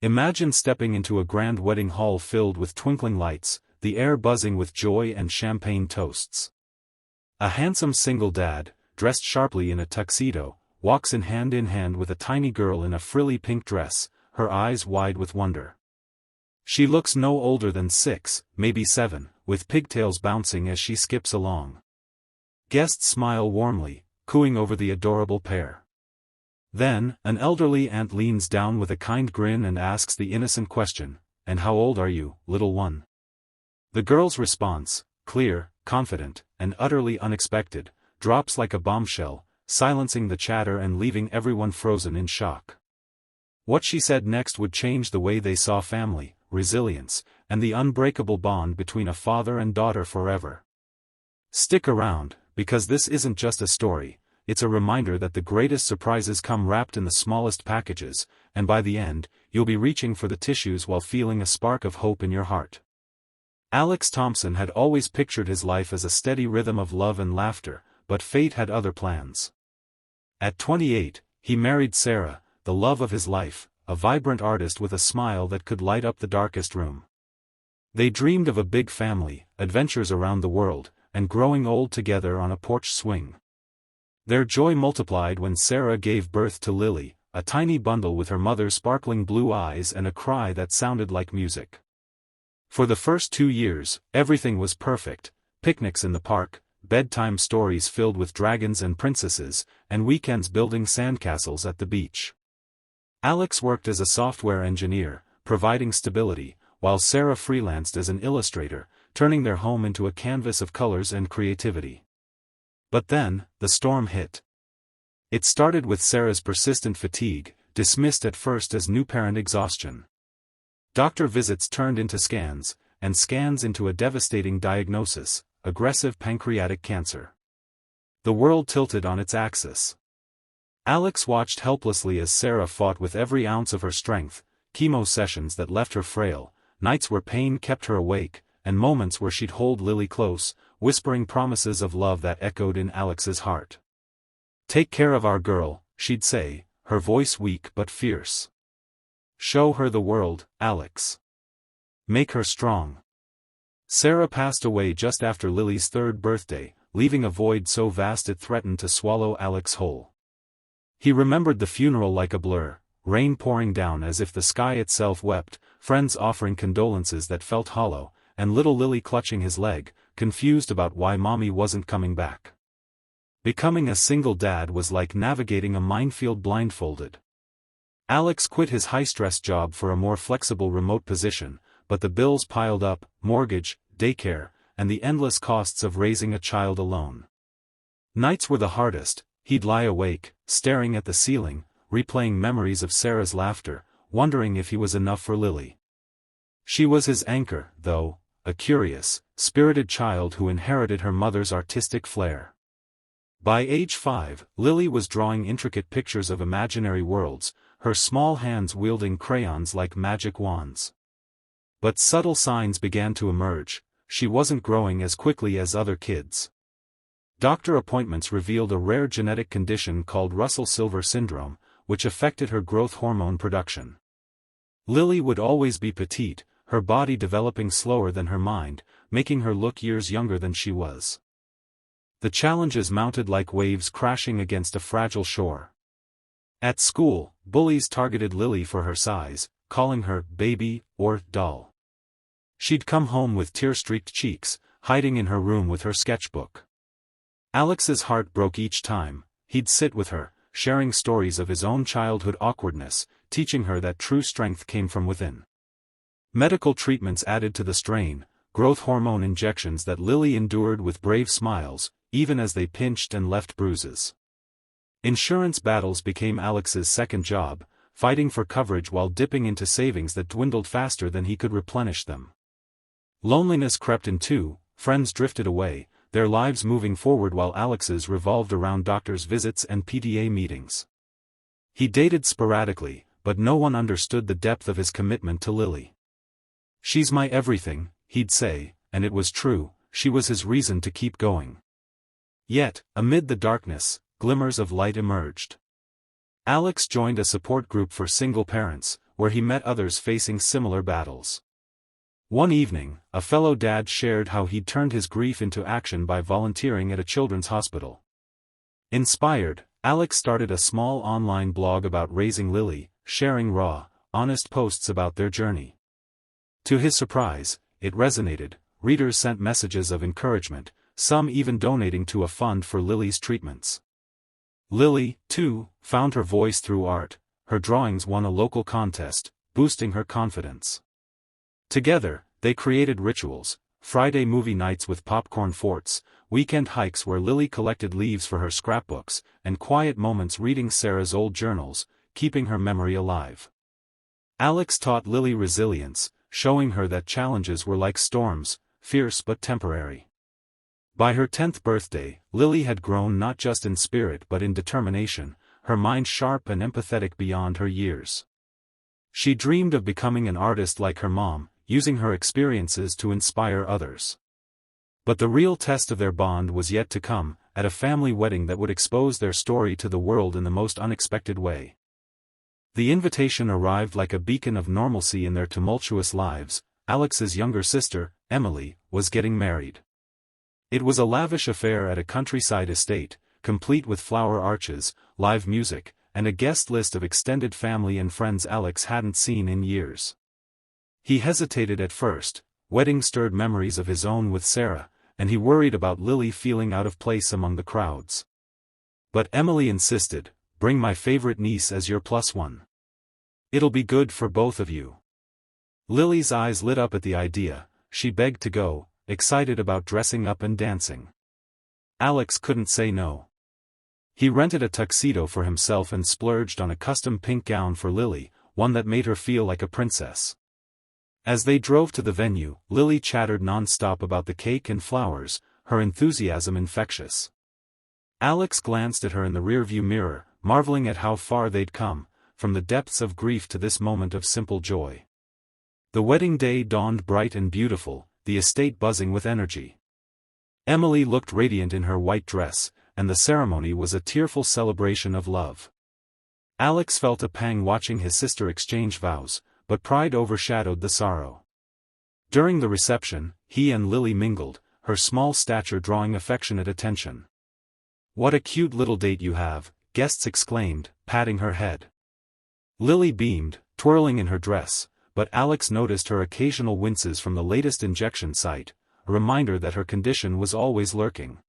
Imagine stepping into a grand wedding hall filled with twinkling lights, the air buzzing with joy and champagne toasts. A handsome single dad, dressed sharply in a tuxedo, walks in hand with a tiny girl in a frilly pink dress, her eyes wide with wonder. She looks no older than 6, maybe 7, with pigtails bouncing as she skips along. Guests smile warmly, cooing over the adorable pair. Then, an elderly aunt leans down with a kind grin and asks the innocent question, "And how old are you, little one?" The girl's response, clear, confident, and utterly unexpected, drops like a bombshell, silencing the chatter and leaving everyone frozen in shock. What she said next would change the way they saw family, resilience, and the unbreakable bond between a father and daughter forever. Stick around, because this isn't just a story, it's a reminder that the greatest surprises come wrapped in the smallest packages, and by the end, you'll be reaching for the tissues while feeling a spark of hope in your heart. Alex Thompson had always pictured his life as a steady rhythm of love and laughter, but fate had other plans. At 28, he married Sarah, the love of his life, a vibrant artist with a smile that could light up the darkest room. They dreamed of a big family, adventures around the world, and growing old together on a porch swing. Their joy multiplied when Sarah gave birth to Lily, a tiny bundle with her mother's sparkling blue eyes and a cry that sounded like music. For the first 2 years, everything was perfect: picnics in the park, bedtime stories filled with dragons and princesses, and weekends building sandcastles at the beach. Alex worked as a software engineer, providing stability, while Sarah freelanced as an illustrator, turning their home into a canvas of colors and creativity. But then, the storm hit. It started with Sarah's persistent fatigue, dismissed at first as new parent exhaustion. Doctor visits turned into scans, and scans into a devastating diagnosis: aggressive pancreatic cancer. The world tilted on its axis. Alex watched helplessly as Sarah fought with every ounce of her strength, chemo sessions that left her frail, nights where pain kept her awake, and moments where she'd hold Lily close, whispering promises of love that echoed in Alex's heart. "Take care of our girl," she'd say, her voice weak but fierce. "Show her the world, Alex. Make her strong." Sarah passed away just after Lily's 3rd birthday, leaving a void so vast it threatened to swallow Alex whole. He remembered the funeral like a blur, rain pouring down as if the sky itself wept, friends offering condolences that felt hollow, and little Lily clutching his leg, confused about why mommy wasn't coming back. Becoming a single dad was like navigating a minefield blindfolded. Alex quit his high-stress job for a more flexible remote position, but the bills piled up: mortgage, daycare, and the endless costs of raising a child alone. Nights were the hardest. He'd lie awake, staring at the ceiling, replaying memories of Sarah's laughter, wondering if he was enough for Lily. She was his anchor, though, a curious, spirited child who inherited her mother's artistic flair. By age 5, Lily was drawing intricate pictures of imaginary worlds, her small hands wielding crayons like magic wands. But subtle signs began to emerge: she wasn't growing as quickly as other kids. Doctor appointments revealed a rare genetic condition called Russell-Silver syndrome, which affected her growth hormone production. Lily would always be petite, her body developing slower than her mind, making her look years younger than she was. The challenges mounted like waves crashing against a fragile shore. At school, bullies targeted Lily for her size, calling her baby or doll. She'd come home with tear-streaked cheeks, hiding in her room with her sketchbook. Alex's heart broke each time. He'd sit with her, sharing stories of his own childhood awkwardness, teaching her that true strength came from within. Medical treatments added to the strain, growth hormone injections that Lily endured with brave smiles, even as they pinched and left bruises. Insurance battles became Alex's second job, fighting for coverage while dipping into savings that dwindled faster than he could replenish them. Loneliness crept in too. Friends drifted away, their lives moving forward while Alex's revolved around doctors' visits and PTA meetings. He dated sporadically, but no one understood the depth of his commitment to Lily. "She's my everything," he'd say, and it was true, she was his reason to keep going. Yet, amid the darkness, glimmers of light emerged. Alex joined a support group for single parents, where he met others facing similar battles. One evening, a fellow dad shared how he'd turned his grief into action by volunteering at a children's hospital. Inspired, Alex started a small online blog about raising Lily, sharing raw, honest posts about their journey. To his surprise, it resonated. Readers sent messages of encouragement, some even donating to a fund for Lily's treatments. Lily, too, found her voice through art. Her drawings won a local contest, boosting her confidence. Together, they created rituals: Friday movie nights with popcorn forts, weekend hikes where Lily collected leaves for her scrapbooks, and quiet moments reading Sarah's old journals, keeping her memory alive. Alex taught Lily resilience, showing her that challenges were like storms, fierce but temporary. By her 10th birthday, Lily had grown not just in spirit but in determination, her mind sharp and empathetic beyond her years. She dreamed of becoming an artist like her mom, using her experiences to inspire others. But the real test of their bond was yet to come, at a family wedding that would expose their story to the world in the most unexpected way. The invitation arrived like a beacon of normalcy in their tumultuous lives. Alex's younger sister, Emily, was getting married. It was a lavish affair at a countryside estate, complete with flower arches, live music, and a guest list of extended family and friends Alex hadn't seen in years. He hesitated at first. Wedding stirred memories of his own with Sarah, and he worried about Lily feeling out of place among the crowds. But Emily insisted, "Bring my favorite niece as your +1. It'll be good for both of you." Lily's eyes lit up at the idea. She begged to go, excited about dressing up and dancing. Alex couldn't say no. He rented a tuxedo for himself and splurged on a custom pink gown for Lily, one that made her feel like a princess. As they drove to the venue, Lily chattered non-stop about the cake and flowers, her enthusiasm infectious. Alex glanced at her in the rearview mirror, marveling at how far they'd come, from the depths of grief to this moment of simple joy. The wedding day dawned bright and beautiful, the estate buzzing with energy. Emily looked radiant in her white dress, and the ceremony was a tearful celebration of love. Alex felt a pang watching his sister exchange vows, but pride overshadowed the sorrow. During the reception, he and Lily mingled, her small stature drawing affectionate attention. "What a cute little date you have," guests exclaimed, patting her head. Lily beamed, twirling in her dress, but Alex noticed her occasional winces from the latest injection site, a reminder that her condition was always lurking.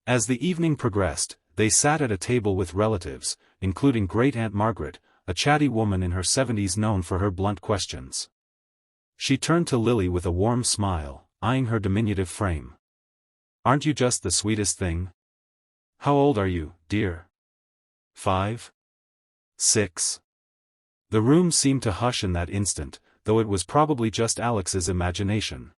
As the evening progressed, they sat at a table with relatives, including Great-Aunt Margaret, a chatty woman in her 70s known for her blunt questions. She turned to Lily with a warm smile, eyeing her diminutive frame. "Aren't you just the sweetest thing? How old are you, dear? 5? 6? The room seemed to hush in that instant, though it was probably just Alex's imagination.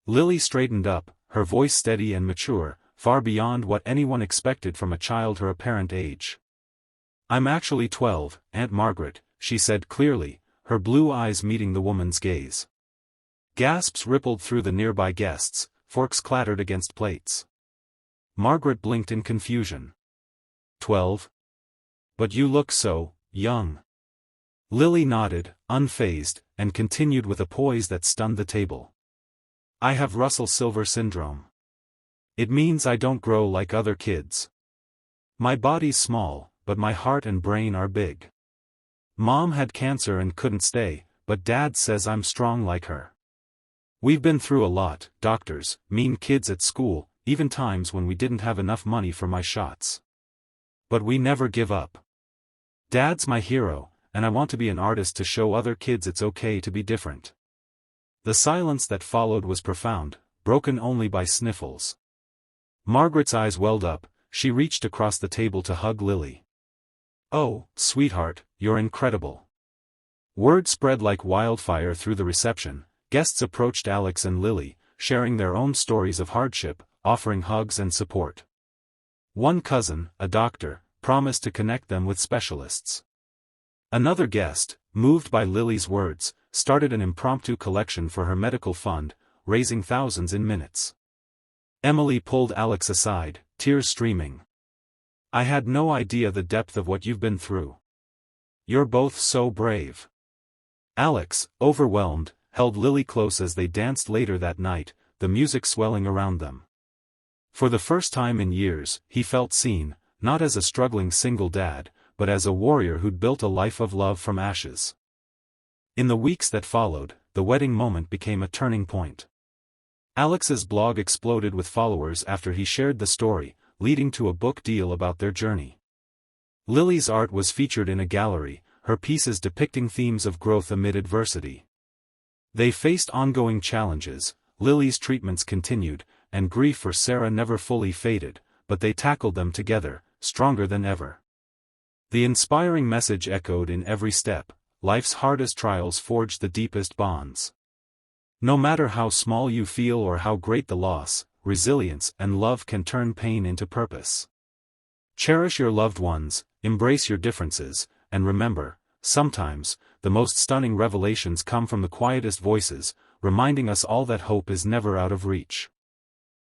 Lily straightened up, her voice steady and mature, far beyond what anyone expected from a child her apparent age. "I'm actually 12, Aunt Margaret," she said clearly, her blue eyes meeting the woman's gaze. Gasps rippled through the nearby guests, forks clattered against plates. Margaret blinked in confusion. 12? But you look so young." Lily nodded, unfazed, and continued with a poise that stunned the table. "I have Russell Silver syndrome. It means I don't grow like other kids. My body's small, but my heart and brain are big. Mom had cancer and couldn't stay, but Dad says I'm strong like her. We've been through a lot: doctors, mean kids at school, even times when we didn't have enough money for my shots. But we never give up. Dad's my hero, and I want to be an artist to show other kids it's okay to be different." The silence that followed was profound, broken only by sniffles. Margaret's eyes welled up. She reached across the table to hug Lily. "Oh, sweetheart, you're incredible." Word spread like wildfire through the reception. Guests approached Alex and Lily, sharing their own stories of hardship, offering hugs and support. One cousin, a doctor, promised to connect them with specialists. Another guest, moved by Lily's words, started an impromptu collection for her medical fund, raising thousands in minutes. Emily pulled Alex aside, tears streaming. "I had no idea the depth of what you've been through. You're both so brave." Alex, overwhelmed, held Lily close as they danced later that night, the music swelling around them. For the first time in years, he felt seen, not as a struggling single dad, but as a warrior who'd built a life of love from ashes. In the weeks that followed, the wedding moment became a turning point. Alex's blog exploded with followers after he shared the story, leading to a book deal about their journey. Lily's art was featured in a gallery, her pieces depicting themes of growth amid adversity. They faced ongoing challenges, Lily's treatments continued, and grief for Sarah never fully faded, but they tackled them together, stronger than ever. The inspiring message echoed in every step: life's hardest trials forge the deepest bonds. No matter how small you feel or how great the loss, resilience and love can turn pain into purpose. Cherish your loved ones, embrace your differences, and remember, sometimes, the most stunning revelations come from the quietest voices, reminding us all that hope is never out of reach.